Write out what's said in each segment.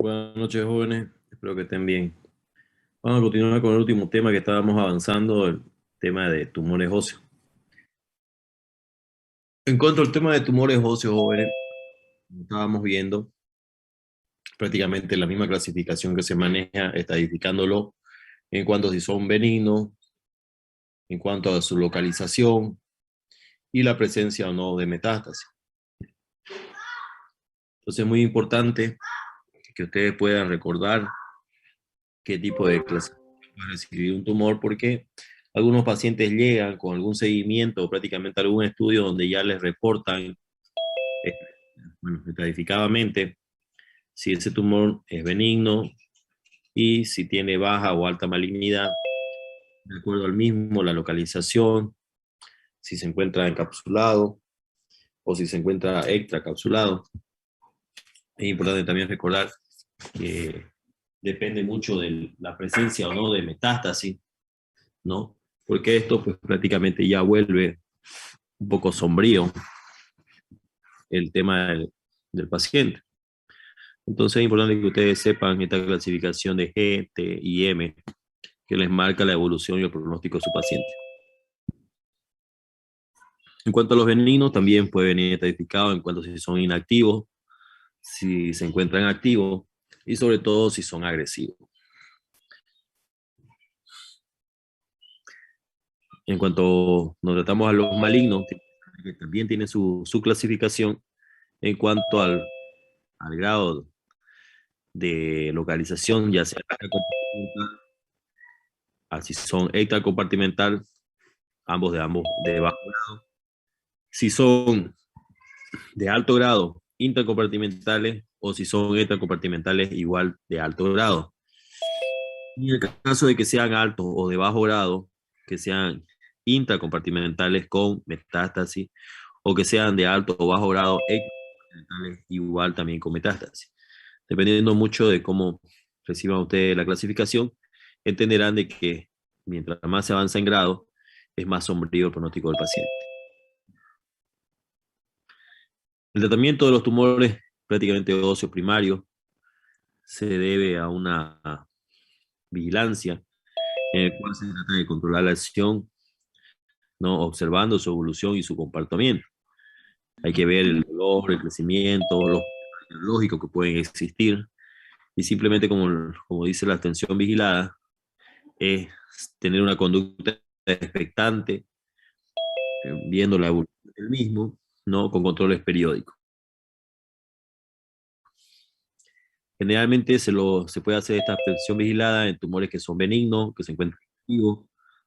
Buenas noches, jóvenes. Espero que estén bien. Vamos a continuar con el último tema que estábamos avanzando, el tema de tumores óseos. En cuanto al tema de tumores óseos, jóvenes, como estábamos viendo prácticamente la misma clasificación que se maneja, estadificándolo en cuanto a si son benignos, en cuanto a su localización y la presencia o no de metástasis. Entonces es muy importante que ustedes puedan recordar qué tipo de clasificación puede recibir un tumor, porque algunos pacientes llegan con algún seguimiento o prácticamente algún estudio donde ya les reportan, eh, bueno, estadísticamente, si ese tumor es benigno y si tiene baja o alta malignidad, de acuerdo al mismo, la localización, si se encuentra encapsulado o si se encuentra extracapsulado. Es importante también recordar que depende mucho de la presencia o no de metástasis, ¿no? Porque esto pues prácticamente ya vuelve un poco sombrío el tema del paciente. Entonces es importante que ustedes sepan esta clasificación de G, T y M, que les marca la evolución y el pronóstico de su paciente. En cuanto a los benignos, también puede venir estadificado en cuanto a si son inactivos, si se encuentran activos y sobre todo si son agresivos. En cuanto nos tratamos a los malignos, que también tienen su clasificación en cuanto al grado de localización, ya sea así son extracompartimental, ambos de bajo grado. Si son de alto grado, intercompartimentales, o si son extracompartimentales, igual de alto grado. Y en el caso de que sean altos o de bajo grado, que sean intracompartimentales con metástasis, o que sean de alto o bajo grado extracompartimentales, igual también con metástasis. Dependiendo mucho de cómo reciban ustedes la clasificación, entenderán de que mientras más se avanza en grado, es más sombrío el pronóstico del paciente. El tratamiento de los tumores prácticamente óseos primarios se debe a una vigilancia en el cual se trata de controlar la acción, ¿no? Observando su evolución y su comportamiento. Hay que ver el dolor, el crecimiento, los lógicos que pueden existir, y simplemente como dice la atención vigilada, es tener una conducta expectante, viendo la evolución del mismo, ¿no? Con controles periódicos. Generalmente se puede hacer esta atención vigilada en tumores que son benignos, que se encuentran activos,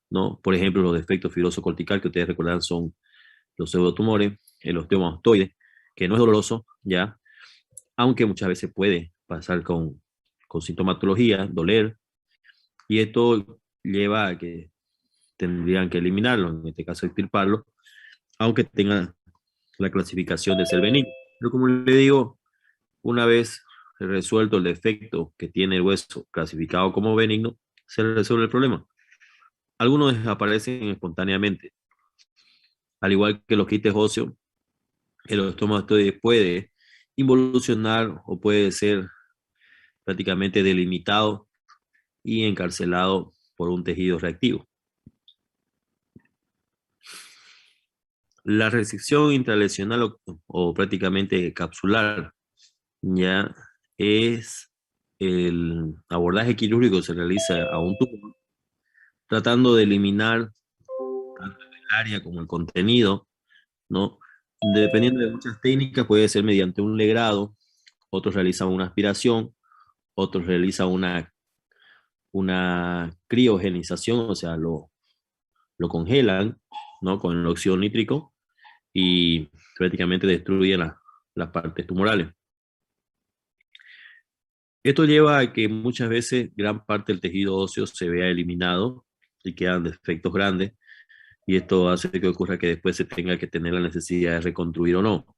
¿no? Por ejemplo, los defectos fibroso cortical, que ustedes recordarán son los pseudotumores, el osteomastoide, que no es doloroso, ¿ya? Aunque muchas veces puede pasar con sintomatología, doler, y esto lleva a que tendrían que eliminarlo, en este caso extirparlo, aunque tenga la clasificación de ser benigno. Pero como le digo, una vez resuelto el defecto que tiene el hueso clasificado como benigno, se resuelve el problema. Algunos desaparecen espontáneamente, al igual que los quistes óseos. El osteomastoide puede involucionar o puede ser prácticamente delimitado y encarcelado por un tejido reactivo. La resección intralesional o prácticamente capsular ya es el abordaje quirúrgico que se realiza a un tumor, tratando de eliminar tanto el área como el contenido, ¿no? Dependiendo de muchas técnicas, puede ser mediante un legrado, otros realizan una aspiración, otros realizan una criogenización, o sea, lo congelan, ¿no? Con el óxido nítrico y prácticamente destruyen las partes tumorales. Esto lleva a que muchas veces gran parte del tejido óseo se vea eliminado y quedan defectos grandes, y esto hace que ocurra que después se tenga que tener la necesidad de reconstruir o no.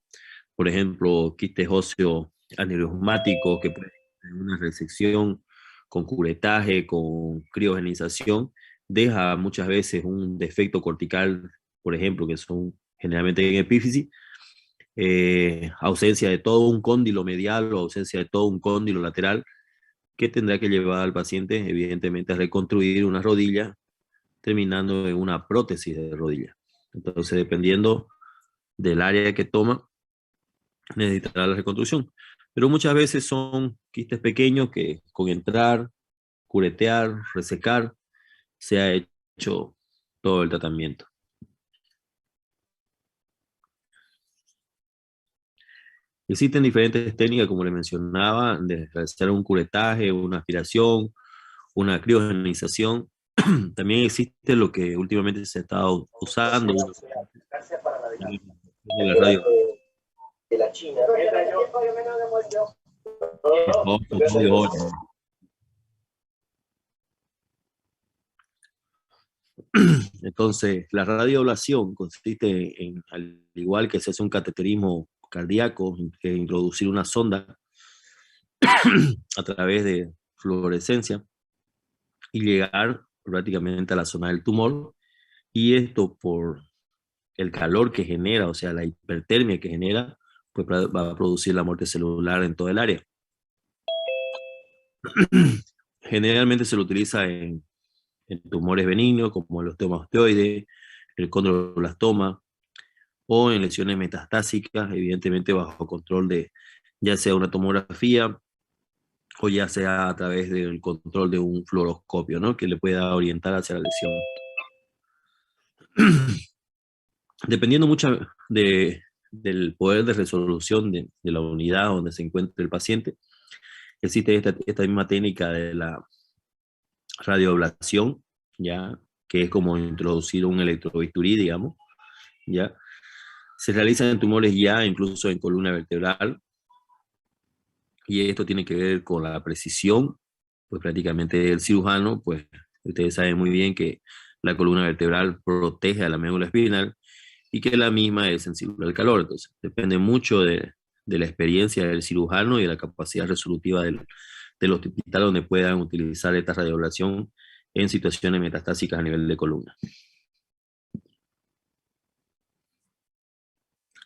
Por ejemplo, quistes óseos aneurismáticos que pueden tener una resección con curetaje, con criogenización, deja muchas veces un defecto cortical, por ejemplo, que son generalmente en epífisis, ausencia de todo un cóndilo medial o ausencia de todo un cóndilo lateral, que tendrá que llevar al paciente, evidentemente, a reconstruir una rodilla, terminando en una prótesis de rodilla. Entonces, dependiendo del área que toma, necesitará la reconstrucción. Pero muchas veces son quistes pequeños que con entrar, curetear, resecar, se ha hecho todo el tratamiento. Existen diferentes técnicas, como les mencionaba, de realizar un curetaje, una aspiración, una criogenización. También existe lo que últimamente se ha estado usando, la radio. De la China. Entonces, la radioablación consiste en, al igual que se hace un cateterismo cardíaco, en introducir una sonda a través de fluorescencia y llegar prácticamente a la zona del tumor. Y esto por el calor que genera, o sea, la hipertermia que genera, pues va a producir la muerte celular en todo el área. Generalmente se lo utiliza en tumores benignos como el osteoma osteoide, el condroblastoma, o en lesiones metastásicas, evidentemente bajo control de ya sea una tomografía o ya sea a través del control de un fluoroscopio, ¿no? Que le pueda orientar hacia la lesión. Dependiendo mucho del poder de resolución de la unidad donde se encuentre el paciente, existe esta misma técnica de la radioablación, ¿ya? Que es como introducir un electrobisturí, digamos, ¿ya? Se realiza en tumores ya incluso en columna vertebral, y esto tiene que ver con la precisión, pues prácticamente el cirujano, pues ustedes saben muy bien que la columna vertebral protege a la médula espinal y que la misma es sensible al calor. Entonces, depende mucho de la experiencia del cirujano y de la capacidad resolutiva del hospital donde puedan utilizar esta radioablación en situaciones metastásicas a nivel de columna.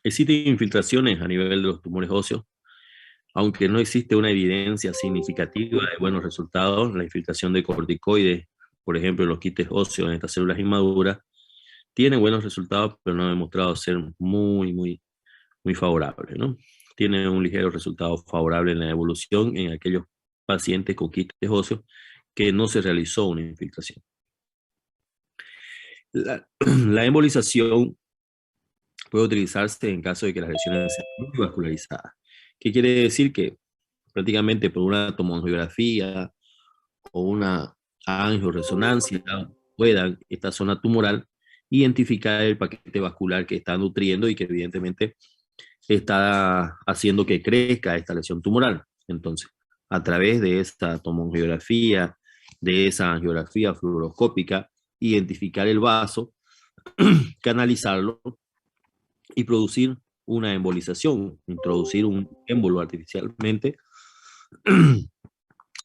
Existen infiltraciones a nivel de los tumores óseos, aunque no existe una evidencia significativa de buenos resultados. La infiltración de corticoides, por ejemplo, en los quistes óseos en estas células inmaduras, tiene buenos resultados, pero no ha demostrado ser muy favorable, ¿no? Tiene un ligero resultado favorable en la evolución en aquellos pacientes con quistes óseos que no se realizó una infiltración. La embolización puede utilizarse en caso de que las lesiones sean muy vascularizadas. ¿Qué quiere decir? Que prácticamente por una tomografía o una angioresonancia puedan esta zona tumoral identificar el paquete vascular que está nutriendo y que evidentemente está haciendo que crezca esta lesión tumoral. Entonces, a través de esta tomografía, de esa angiografía fluoroscópica, identificar el vaso, canalizarlo y producir una embolización, introducir un émbolo artificialmente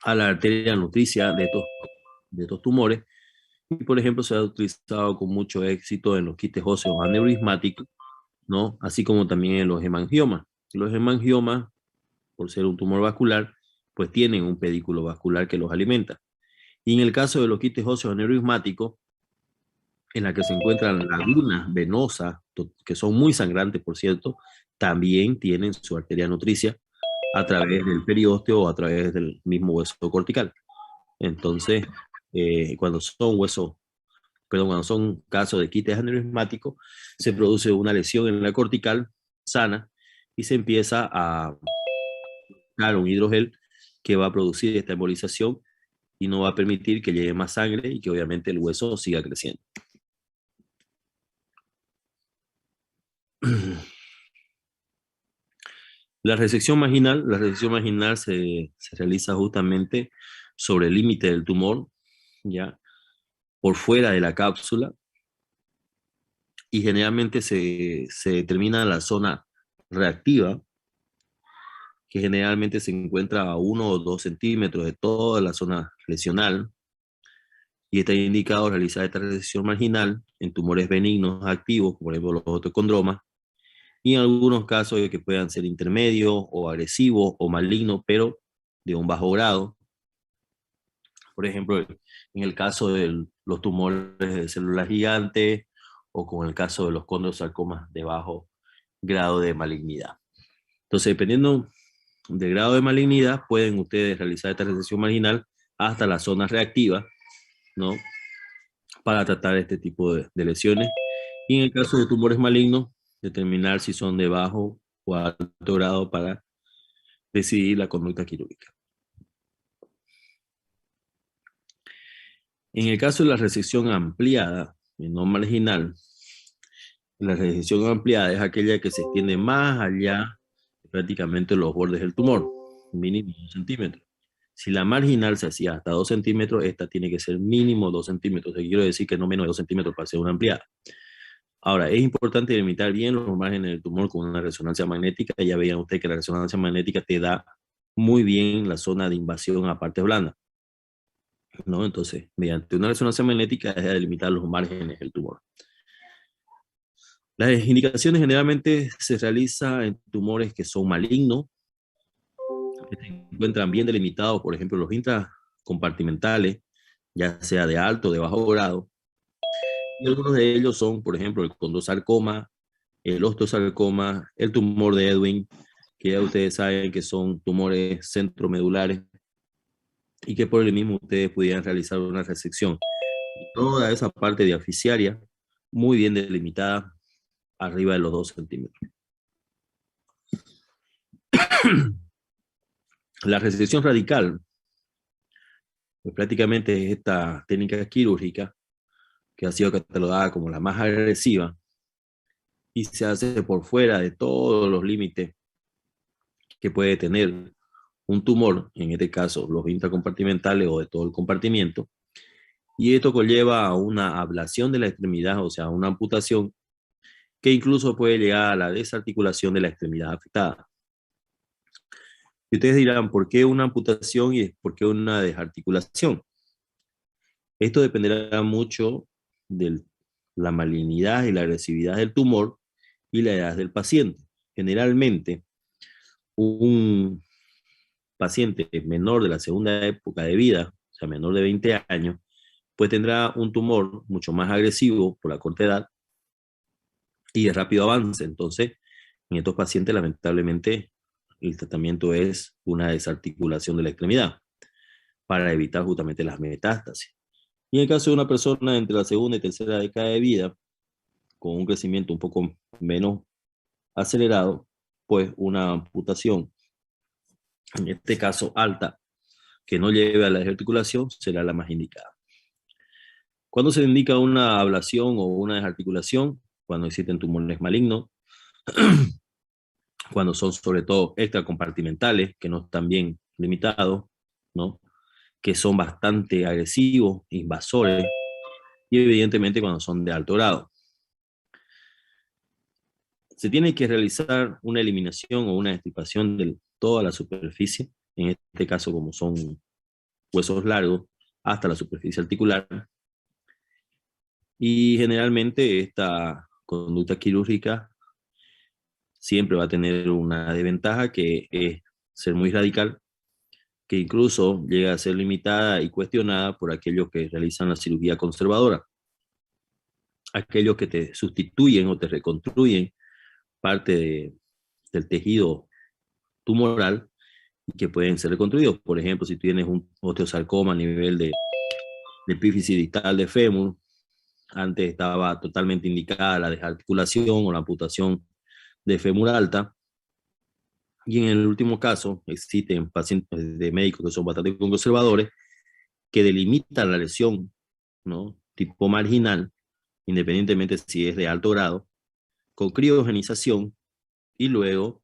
a la arteria nutricia de estos tumores. Y, por ejemplo, se ha utilizado con mucho éxito en los quistes óseos aneurismáticos, ¿no? Así como también en los hemangiomas. Los hemangiomas, por ser un tumor vascular, pues tienen un pedículo vascular que los alimenta. Y en el caso de los quistes óseos aneurismáticos, en la que se encuentran lagunas venosas, que son muy sangrantes, por cierto, también tienen su arteria nutricia a través del periósteo o a través del mismo hueso cortical. Entonces, cuando son casos de quistes aneurismáticos, se produce una lesión en la cortical sana y se empieza a dar un hidrogel que va a producir esta embolización y no va a permitir que llegue más sangre y que obviamente el hueso siga creciendo. La resección marginal se realiza justamente sobre el límite del tumor, ya por fuera de la cápsula, y generalmente se determina la zona reactiva, que generalmente se encuentra a 1 o 2 centímetros de toda la zona lesional, y está indicado realizar esta resección marginal en tumores benignos activos, como por ejemplo los otocondromas, y en algunos casos que puedan ser intermedios o agresivos o malignos, pero de un bajo grado. Por ejemplo, en el caso de los tumores de células gigantes o con el caso de los condrosarcomas de bajo grado de malignidad. Entonces, dependiendo del grado de malignidad, pueden ustedes realizar esta resección marginal hasta la zona reactiva, ¿no? Para tratar este tipo de lesiones. Y en el caso de tumores malignos, determinar si son de bajo o alto grado para decidir la conducta quirúrgica. En el caso de la resección ampliada y no marginal, la resección ampliada es aquella que se extiende más allá de prácticamente los bordes del tumor, mínimo 2 centímetros. Si la marginal se hacía hasta 2 centímetros, esta tiene que ser mínimo 2 centímetros. Quiero decir que no menos de 2 centímetros para ser una ampliada. Ahora, es importante delimitar bien los márgenes del tumor con una resonancia magnética. Ya veían ustedes que la resonancia magnética te da muy bien la zona de invasión a partes blandas, ¿no? Entonces, mediante una resonancia magnética es delimitar los márgenes del tumor. Las indicaciones generalmente se realizan en tumores que son malignos, que se encuentran bien delimitados, por ejemplo, los intracompartimentales, ya sea de alto o de bajo grado. Y algunos de ellos son, por ejemplo, el condrosarcoma, el osteosarcoma, el tumor de Ewing, que ya ustedes saben que son tumores centromedulares y que por el mismo ustedes pudieran realizar una resección. Toda esa parte diaficiaria muy bien delimitada, arriba de los 2 centímetros. La resección radical, pues prácticamente es esta técnica quirúrgica que ha sido catalogada como la más agresiva y se hace por fuera de todos los límites que puede tener un tumor, en este caso los intracompartimentales o de todo el compartimiento, y esto conlleva a una ablación de la extremidad, o sea, una amputación que incluso puede llegar a la desarticulación de la extremidad afectada. Y ustedes dirán, ¿por qué una amputación y por qué una desarticulación? Esto dependerá mucho de la malignidad y la agresividad del tumor y la edad del paciente. Generalmente, un paciente menor de la segunda época de vida, o sea, menor de 20 años, pues tendrá un tumor mucho más agresivo por la corta edad y de rápido avance. Entonces, en estos pacientes, lamentablemente, el tratamiento es una desarticulación de la extremidad para evitar justamente las metástasis. Y en el caso de una persona entre la segunda y tercera década de vida, con un crecimiento un poco menos acelerado, pues una amputación, en este caso alta, que no lleve a la desarticulación, será la más indicada. ¿Cuándo se indica una ablación o una desarticulación? Cuando existen tumores malignos, cuando son sobre todo extracompartimentales, que no están bien limitados, ¿no? Que son bastante agresivos, invasores, y evidentemente cuando son de alto grado. Se tiene que realizar una eliminación o una extirpación de toda la superficie, en este caso como son huesos largos, hasta la superficie articular. Y generalmente esta conducta quirúrgica siempre va a tener una desventaja que es ser muy radical, que incluso llega a ser limitada y cuestionada por aquellos que realizan la cirugía conservadora, aquellos que te sustituyen o te reconstruyen parte del tejido tumoral y que pueden ser reconstruidos. Por ejemplo, si tienes un osteosarcoma a nivel de epífisis distal de fémur, antes estaba totalmente indicada la desarticulación o la amputación de fémur alta, y en el último caso existen pacientes de médicos que son bastante conservadores que delimitan la lesión, ¿no? Tipo marginal, independientemente si es de alto grado, con criogenización, y luego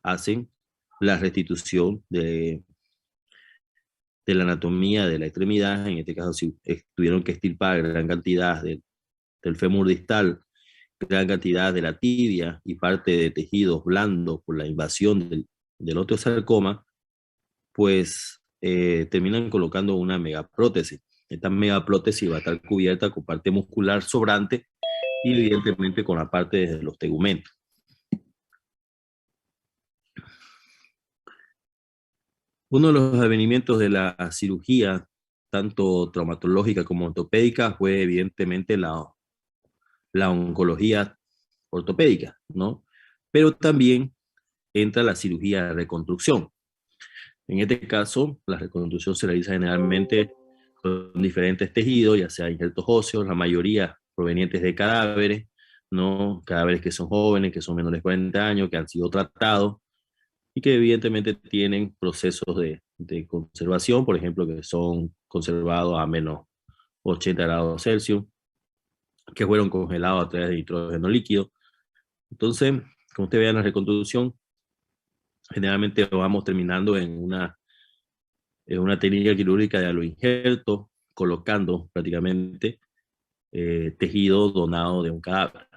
hacen la restitución de la anatomía de la extremidad. En este caso, si tuvieron que extirpar gran cantidad del fémur distal, gran cantidad de la tibia y parte de tejidos blandos por la invasión del osteosarcoma, pues terminan colocando una megaprótesis. Esta megaprótesis va a estar cubierta con parte muscular sobrante y evidentemente con la parte de los tegumentos. Uno de los advenimientos de la cirugía, tanto traumatológica como ortopédica, fue evidentemente la oncología ortopédica, ¿no? Pero también entra la cirugía de reconstrucción. En este caso, la reconstrucción se realiza generalmente con diferentes tejidos, ya sea injertos óseos, la mayoría provenientes de cadáveres, ¿no? Cadáveres que son jóvenes, que son menores de 40 años, que han sido tratados y que evidentemente tienen procesos de conservación, por ejemplo, que son conservados a menos 80 grados Celsius, que fueron congelados a través de nitrógeno líquido. Entonces, como usted ve en la reconstrucción, generalmente vamos terminando en una técnica quirúrgica de aloinjerto, colocando prácticamente tejido donado de un cadáver.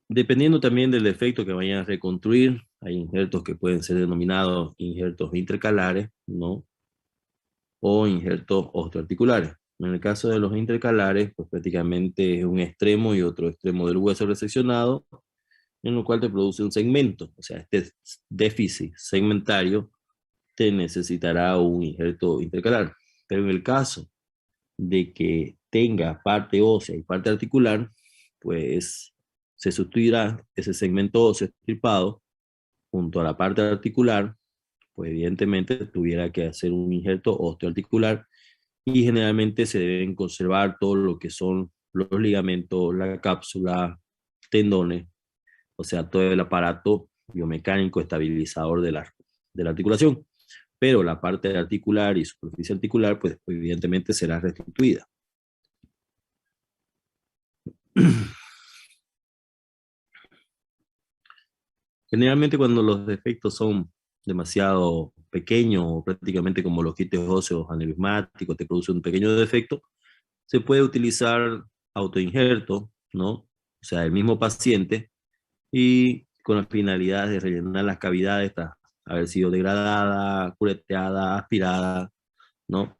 Dependiendo también del defecto que vayan a reconstruir, hay injertos que pueden ser denominados injertos intercalares, ¿no? O injertos osteoarticulares. En el caso de los intercalares, pues prácticamente es un extremo y otro extremo del hueso reseccionado, en lo cual te produce un segmento. O sea, este déficit segmentario te necesitará un injerto intercalar. Pero en el caso de que tenga parte ósea y parte articular, pues se sustituirá ese segmento óseo extirpado junto a la parte articular, pues evidentemente tuviera que hacer un injerto osteoarticular y generalmente se deben conservar todo lo que son los ligamentos, la cápsula, tendones, o sea, todo el aparato biomecánico estabilizador de la articulación. Pero la parte articular y superficie articular, pues evidentemente será restituida. Generalmente cuando los defectos son demasiado pequeños o prácticamente como los quites óseos aneurismáticos te producen un pequeño defecto, se puede utilizar autoinjerto, ¿no? O sea, el mismo paciente y con la finalidad de rellenar las cavidades tras haber sido degradada, cureteada, aspirada, ¿no?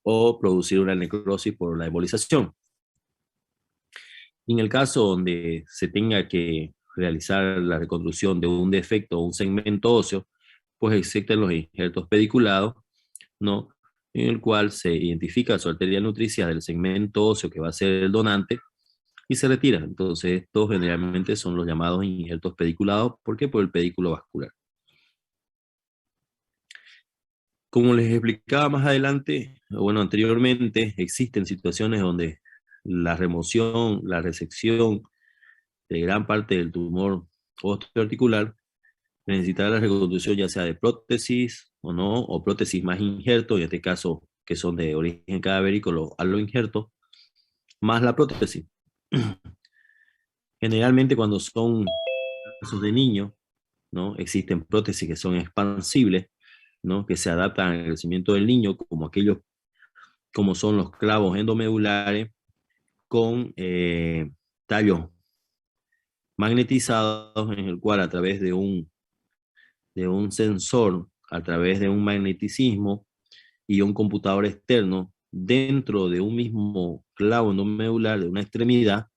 O producir una necrosis por la embolización. En el caso donde se tenga que realizar la reconstrucción de un defecto o un segmento óseo, pues existen los injertos pediculados, ¿no? En el cual se identifica su arteria nutricia del segmento óseo que va a ser el donante y se retira. Entonces, estos generalmente son los llamados injertos pediculados. ¿Por qué? Por el pedículo vascular. Como les explicaba más adelante, bueno, anteriormente, existen situaciones donde la remoción, la resección de gran parte del tumor osteoarticular necesitará la reconstrucción ya sea de prótesis o no, o prótesis más injertos, en este caso que son de origen cadavérico, los aloinjertos, más la prótesis. Generalmente cuando son casos de niños, ¿no? Existen prótesis que son expansibles, ¿no? Que se adaptan al crecimiento del niño, como aquellos, como son los clavos endomedulares con tallos magnetizados en el cual a través de un sensor, a través de un magneticismo y un computador externo, dentro de un mismo clavo endomedular de una extremidad,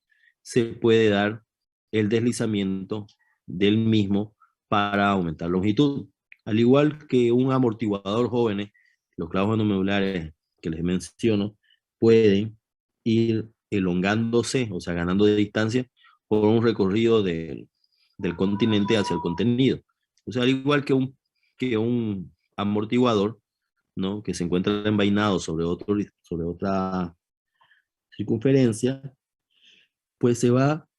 se puede dar el deslizamiento del mismo para aumentar longitud. Al igual que un amortiguador joven, los clavos endomedulares que les menciono pueden ir elongándose, o sea, ganando de distancia por un recorrido del continente hacia el contenido. O sea, al igual que un amortiguador, ¿no? Que se encuentra envainado sobre otra circunferencia, pues se va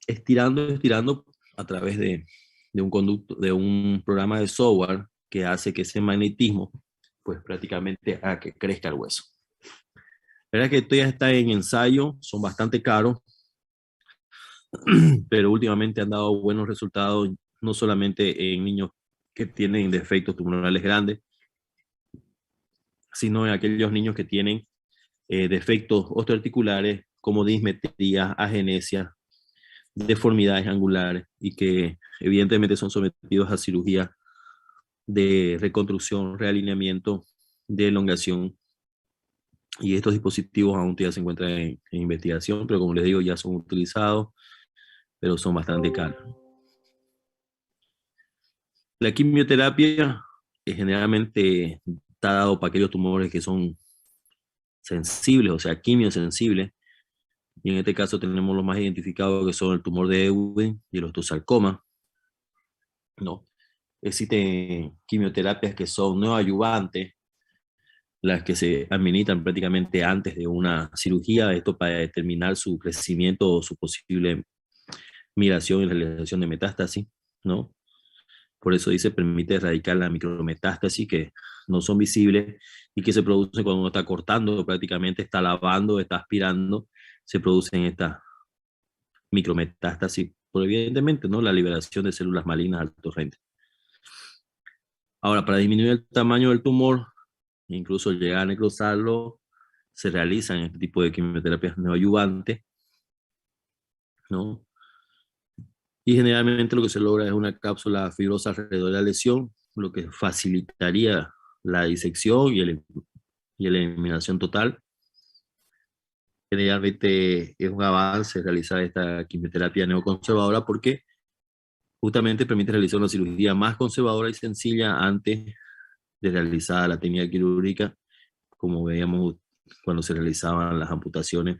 estirando a través de un conducto, de un programa de software que hace que ese magnetismo, pues prácticamente haga que crezca el hueso. La verdad que todavía está en ensayo, son bastante caros, pero últimamente han dado buenos resultados, no solamente en niños que tienen defectos tumorales grandes, sino en aquellos niños que tienen defectos osteoarticulares como dismetría, agenesia, deformidades angulares y que evidentemente son sometidos a cirugía de reconstrucción, realineamiento, de elongación. Y estos dispositivos aún todavía se encuentran en investigación, pero como les digo, ya son utilizados, pero son bastante caros. La quimioterapia generalmente está dado para aquellos tumores que son sensibles, o sea, quimiosensibles. Y en este caso tenemos los más identificados que son el tumor de Ewing y el osteosarcoma, ¿no? Existen quimioterapias que son neoadyuvantes, las que se administran prácticamente antes de una cirugía, esto para determinar su crecimiento o su posible migración y realización de metástasis, ¿no? Por eso dice, permite erradicar la micrometástasis que no son visibles y que se producen cuando uno está cortando, prácticamente está lavando, está aspirando, se producen estas micrometástasis, por evidentemente, ¿no? La liberación de células malignas al torrente. Ahora, para disminuir el tamaño del tumor, incluso llegar a necrosarlo, se realizan este tipo de quimioterapias neoadyuvantes, ¿no? Y generalmente lo que se logra es una cápsula fibrosa alrededor de la lesión, lo que facilitaría la disección y la eliminación total. Generalmente es un avance realizar esta quimioterapia neoconservadora porque justamente permite realizar una cirugía más conservadora y sencilla antes de realizar la técnica quirúrgica, como veíamos cuando se realizaban las amputaciones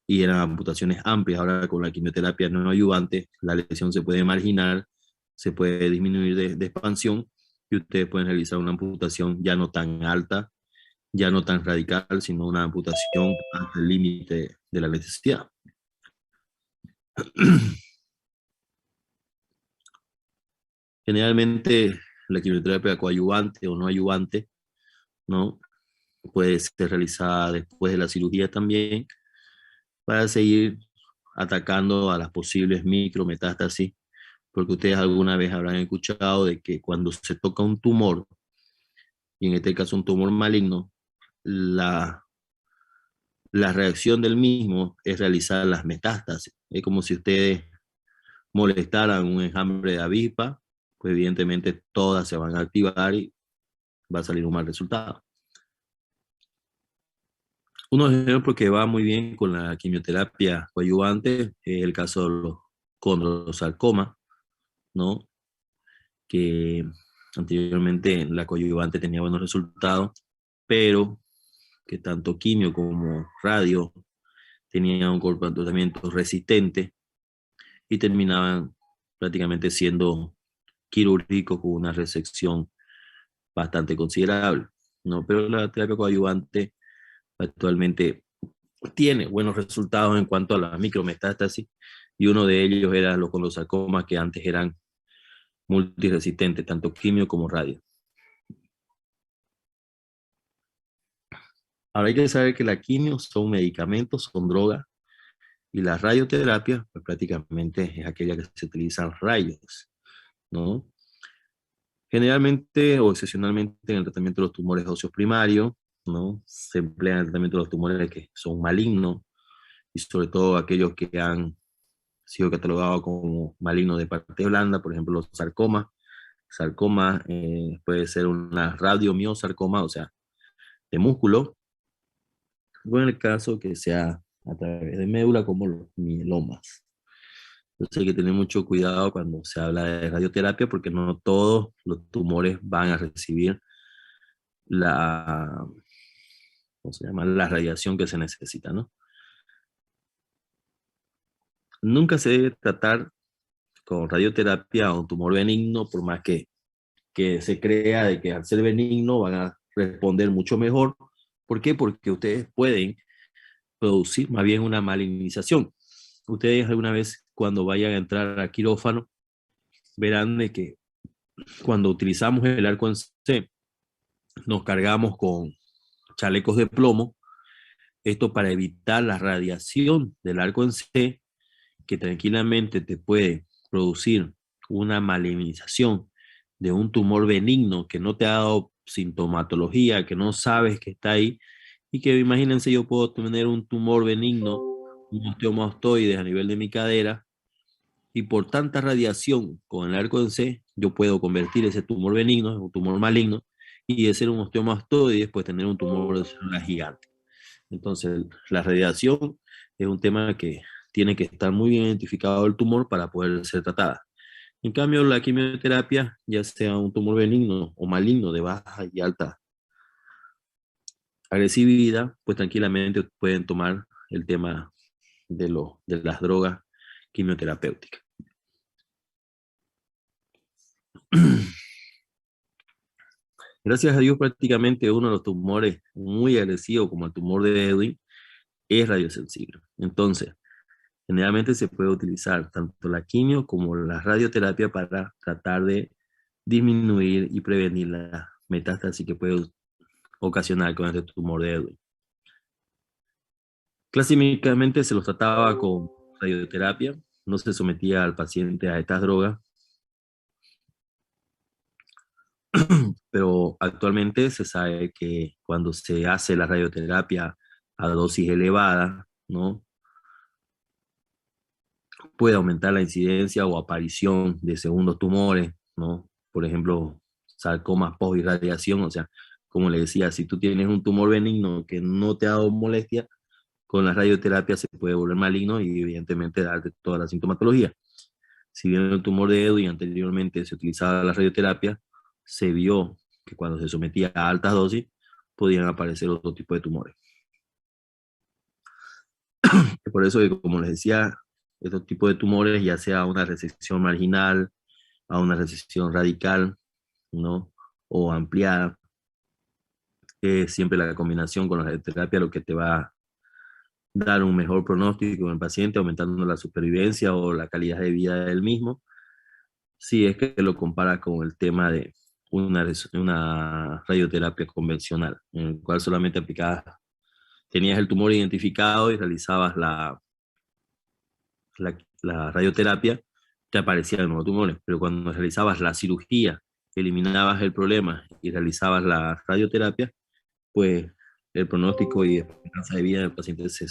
y eran amputaciones amplias. Ahora con la quimioterapia no ayudante, la lesión se puede marginar, se puede disminuir de expansión y ustedes pueden realizar una amputación ya no tan alta, ya no tan radical, sino una amputación hasta el límite de la necesidad. Generalmente la quimioterapia coadyuvante o no ayudante, ¿no? Puede ser realizada después de la cirugía también para seguir atacando a las posibles micrometástasis, porque ustedes alguna vez habrán escuchado de que cuando se toca un tumor, y en este caso un tumor maligno, la, la reacción del mismo es realizar las metástasis. Es como si ustedes molestaran un enjambre de avispa, pues evidentemente todas se van a activar y va a salir un mal resultado. Uno de los ejemplos que va muy bien con la quimioterapia coadyuvante es el caso de los condrosarcomas, ¿no? Que anteriormente la coadyuvante tenía buenos resultados, pero que tanto quimio como radio tenían un comportamiento resistente y terminaban prácticamente siendo quirúrgicos con una resección bastante considerable, ¿no? Pero la terapia coadyuvante actualmente tiene buenos resultados en cuanto a la micrometástasis y uno de ellos era los condrosarcomas que antes eran multiresistentes, tanto quimio como radio. Ahora hay que saber que la quimio son medicamentos, son drogas, y la radioterapia, pues prácticamente es aquella que se utilizan rayos, ¿no? Generalmente o excepcionalmente en el tratamiento de los tumores óseos primarios, ¿no? Se emplea en el tratamiento de los tumores que son malignos y sobre todo aquellos que han sido catalogados como malignos de parte blanda, por ejemplo los sarcomas. Sarcoma puede ser una radiomiosarcoma, o sea, de músculo, o en el caso que sea a través de médula, como los mielomas. Entonces hay que tener mucho cuidado cuando se habla de radioterapia porque no todos los tumores van a recibir la, ¿cómo se llama? La radiación que se necesita, ¿no? Nunca se debe tratar con radioterapia a un tumor benigno, por más que se crea de que al ser benigno van a responder mucho mejor. ¿Por qué? Porque ustedes pueden producir más bien una malignización. Ustedes alguna vez cuando vayan a entrar a quirófano verán de que cuando utilizamos el arco en C nos cargamos con chalecos de plomo, esto para evitar la radiación del arco en C que tranquilamente te puede producir una malignización de un tumor benigno que no te ha dado sintomatología, que no sabes que está ahí, y que imagínense yo puedo tener un tumor benigno, un osteomastoides a nivel de mi cadera, y por tanta radiación con el arco en C, yo puedo convertir ese tumor benigno en un tumor maligno, y de ser un osteomastoide y después tener un tumor de célula gigante. Entonces, la radiación es un tema que tiene que estar muy bien identificado el tumor para poder ser tratada. En cambio, la quimioterapia, ya sea un tumor benigno o maligno de baja y alta agresividad, pues tranquilamente pueden tomar el tema de las drogas quimioterapéuticas. Gracias a Dios, prácticamente uno de los tumores muy agresivos, como el tumor de Ewing, es radiosensible. Entonces, generalmente se puede utilizar tanto la quimio como la radioterapia para tratar de disminuir y prevenir la metástasis que puede ocasionar con este tumor de Ewing. Clásicamente se los trataba con radioterapia, no se sometía al paciente a estas drogas, pero actualmente se sabe que cuando se hace la radioterapia a dosis elevada, ¿no? Puede aumentar la incidencia o aparición de segundos tumores, ¿no? Por ejemplo, sarcomas post-irradiación, o sea, como le decía, si tú tienes un tumor benigno que no te ha dado molestia, con la radioterapia se puede volver maligno y evidentemente darte toda la sintomatología. Si bien el tumor de Ewing anteriormente se utilizaba la radioterapia, se vio que cuando se sometía a altas dosis podían aparecer otro tipo de tumores. Por eso, como les decía, estos tipos de tumores, ya sea una resección marginal, a una resección radical, ¿no? O ampliada, siempre la combinación con la radioterapia lo que te va a dar un mejor pronóstico en el paciente, aumentando la supervivencia o la calidad de vida del mismo, si es que lo compara con el tema de una radioterapia convencional, en el cual solamente aplicabas, tenías el tumor identificado y realizabas la radioterapia, te aparecían nuevos tumores, pero cuando realizabas la cirugía, eliminabas el problema y realizabas la radioterapia, pues el pronóstico y esperanza de vida del paciente se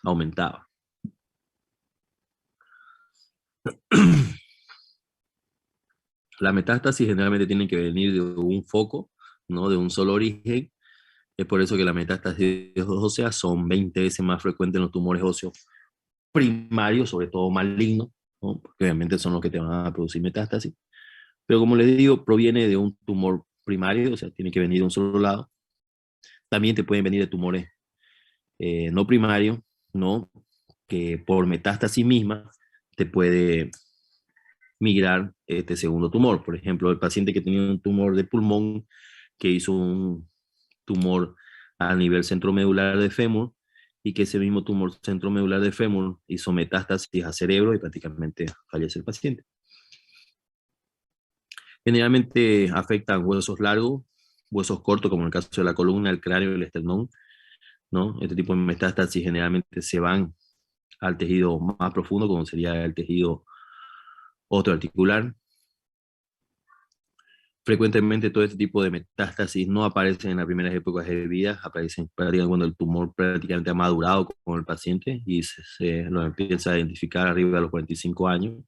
aumentaba. La metástasis generalmente tiene que venir de un foco, no de un solo origen. Es por eso que la metástasis ósea son 20 veces más frecuentes en los tumores óseos primarios, sobre todo malignos, ¿no? Porque obviamente son los que te van a producir metástasis. Pero como les digo, proviene de un tumor primario, o sea, tiene que venir de un solo lado. También te pueden venir de tumores no primarios, ¿no? Que por metástasis misma te puede migrar este segundo tumor. Por ejemplo, el paciente que tenía un tumor de pulmón, que hizo un tumor a nivel centromedular de fémur, y que ese mismo tumor centromedular de fémur hizo metástasis a cerebro y prácticamente fallece el paciente. Generalmente afectan huesos largos, huesos cortos, como en el caso de la columna, el cráneo y el esternón, ¿no? Este tipo de metástasis generalmente se van al tejido más profundo, como sería el tejido osteoarticular. Frecuentemente todo este tipo de metástasis no aparecen en las primeras épocas de vida, aparecen prácticamente cuando el tumor prácticamente ha madurado con el paciente y se lo empieza a identificar arriba de los 45 años.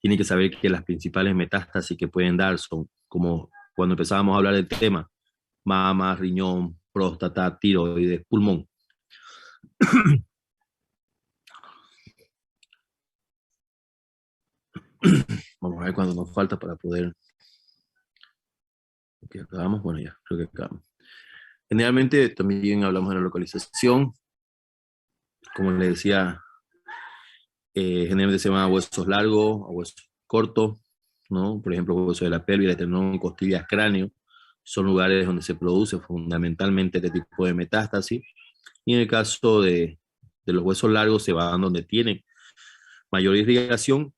Tiene que saber que las principales metástasis que pueden dar son, como cuando empezábamos a hablar del tema, mama, riñón, próstata, tiroides, pulmón. Vamos a ver cuánto nos falta para poder... ¿Qué acabamos? Bueno, ya, creo que acabamos. Generalmente también hablamos de la localización. Como les decía, generalmente se llama huesos largos o huesos cortos, ¿no? Por ejemplo, huesos de la pelvis, el esternón, costillas, cráneo. Son lugares donde se produce fundamentalmente este tipo de metástasis. Y en el caso de los huesos largos se van donde tienen mayor irrigación,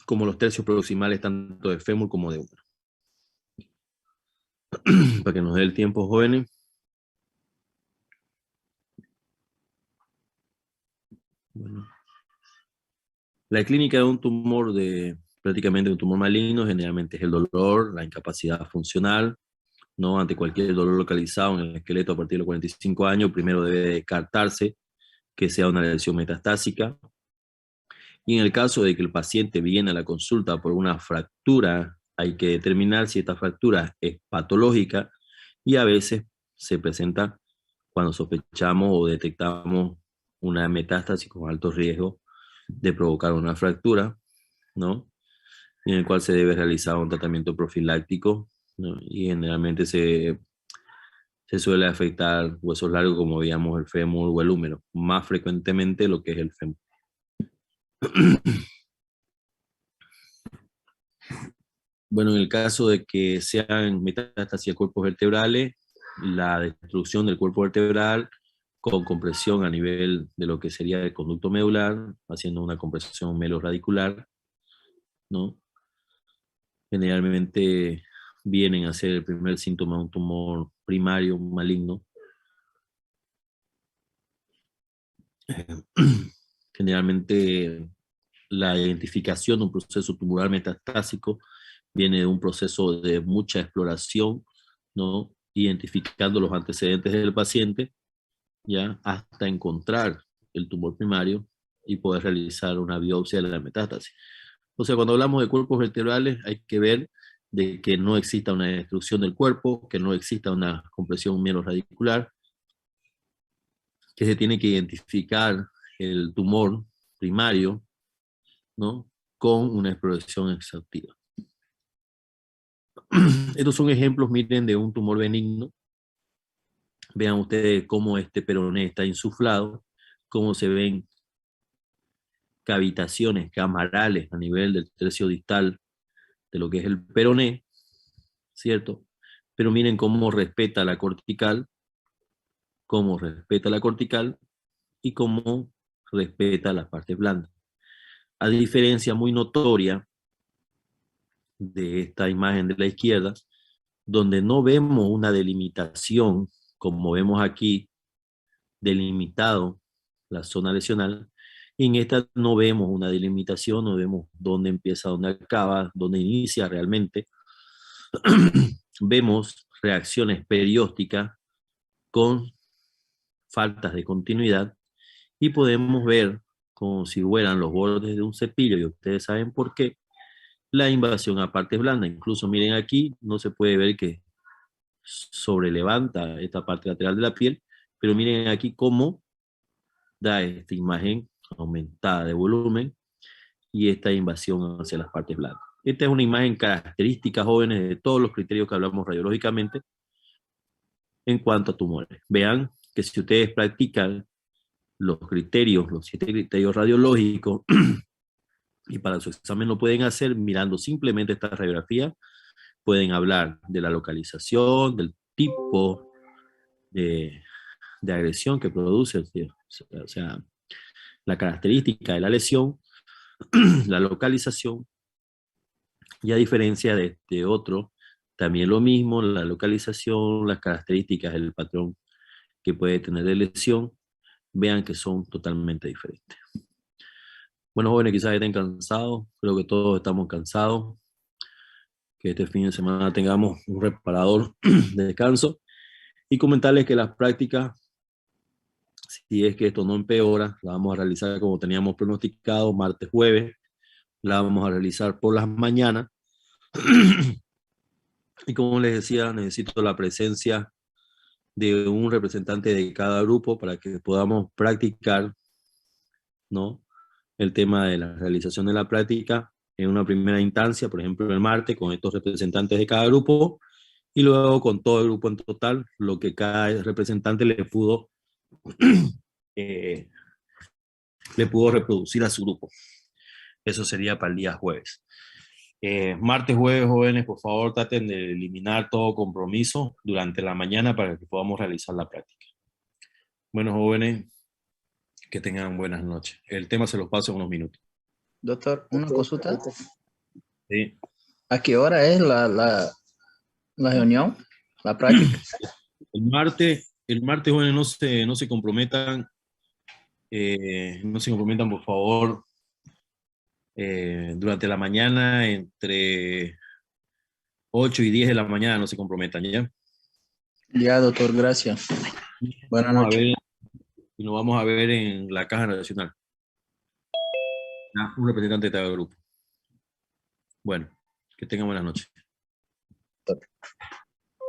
como los tercios proximales tanto de fémur como de útero. Para que nos dé el tiempo, jóvenes. Bueno. La clínica de un tumor prácticamente un tumor maligno, generalmente es el dolor, la incapacidad funcional, ¿no? Ante cualquier dolor localizado en el esqueleto a partir de los 45 años, primero debe descartarse que sea una lesión metastásica. Y en el caso de que el paciente viene a la consulta por una fractura, hay que determinar si esta fractura es patológica y a veces se presenta cuando sospechamos o detectamos una metástasis con alto riesgo de provocar una fractura, ¿no? En el cual se debe realizar un tratamiento profiláctico, ¿no? Y generalmente se suele afectar huesos largos como digamos el fémur o el húmero, más frecuentemente lo que es el fémur. Bueno, en el caso de que sean metástasis a cuerpos vertebrales, la destrucción del cuerpo vertebral con compresión a nivel de lo que sería el conducto medular, haciendo una compresión meloradicular, ¿no? Generalmente vienen a ser el primer síntoma de un tumor primario maligno. Generalmente la identificación de un proceso tumoral metastásico viene de un proceso de mucha exploración, ¿no? Identificando los antecedentes del paciente, ya hasta encontrar el tumor primario y poder realizar una biopsia de la metástasis. O sea, cuando hablamos de cuerpos vertebrales hay que ver de que no exista una destrucción del cuerpo, que no exista una compresión mieloradicular, que se tiene que identificar el tumor primario, ¿no? Con una exploración exhaustiva. Estos son ejemplos, miren, de un tumor benigno. Vean ustedes cómo este peroné está insuflado, cómo se ven cavitaciones camarales a nivel del tercio distal de lo que es el peroné, ¿cierto? Pero miren cómo respeta la cortical, y cómo respeta las partes blandas. A diferencia muy notoria de esta imagen de la izquierda, donde no vemos una delimitación, como vemos aquí, delimitado la zona lesional, y en esta no vemos una delimitación, no vemos dónde empieza, dónde acaba, dónde inicia realmente. Vemos reacciones periósticas con faltas de continuidad y podemos ver como si fueran los bordes de un cepillo, y ustedes saben por qué, la invasión a partes blandas. Incluso miren aquí, no se puede ver que sobrelevanta esta parte lateral de la piel, pero miren aquí cómo da esta imagen aumentada de volumen y esta invasión hacia las partes blandas. Esta es una imagen característica, jóvenes, de todos los criterios que hablamos radiológicamente en cuanto a tumores. Vean que si ustedes practican los criterios, los 7 criterios radiológicos, y para su examen lo pueden hacer mirando simplemente esta radiografía, pueden hablar de la localización, del tipo de agresión que produce, o sea, la característica de la lesión, la localización, y a diferencia de este otro, también lo mismo, la localización, las características, el patrón que puede tener de lesión, vean que son totalmente diferentes. Bueno, jóvenes, quizás estén cansados, creo que todos estamos cansados, que este fin de semana tengamos un reparador de descanso, y comentarles que las prácticas, si es que esto no empeora, la vamos a realizar como teníamos pronosticado, martes, jueves, la vamos a realizar por las mañanas. Y como les decía, necesito la presencia de un representante de cada grupo para que podamos practicar, ¿no?, el tema de la realización de la práctica en una primera instancia, por ejemplo el martes, con estos representantes de cada grupo, y luego con todo el grupo en total, lo que cada representante eh, le pudo reproducir a su grupo. Eso sería para el día jueves. Martes, jueves, jóvenes, por favor traten de eliminar todo compromiso durante la mañana para que podamos realizar la práctica. Bueno, jóvenes, que tengan buenas noches. El tema se los paso en unos minutos. Doctor, una consulta. ¿Sí? ¿A qué hora es la reunión, la práctica? El martes, jóvenes, no se comprometan, por favor, durante la mañana, entre 8 y 10 de la mañana, no se comprometan, ¿ya? Ya, doctor, gracias. Buenas noches. Y nos vamos a ver en la Caja Nacional. Un representante de cada grupo. Bueno, que tengan buenas noches.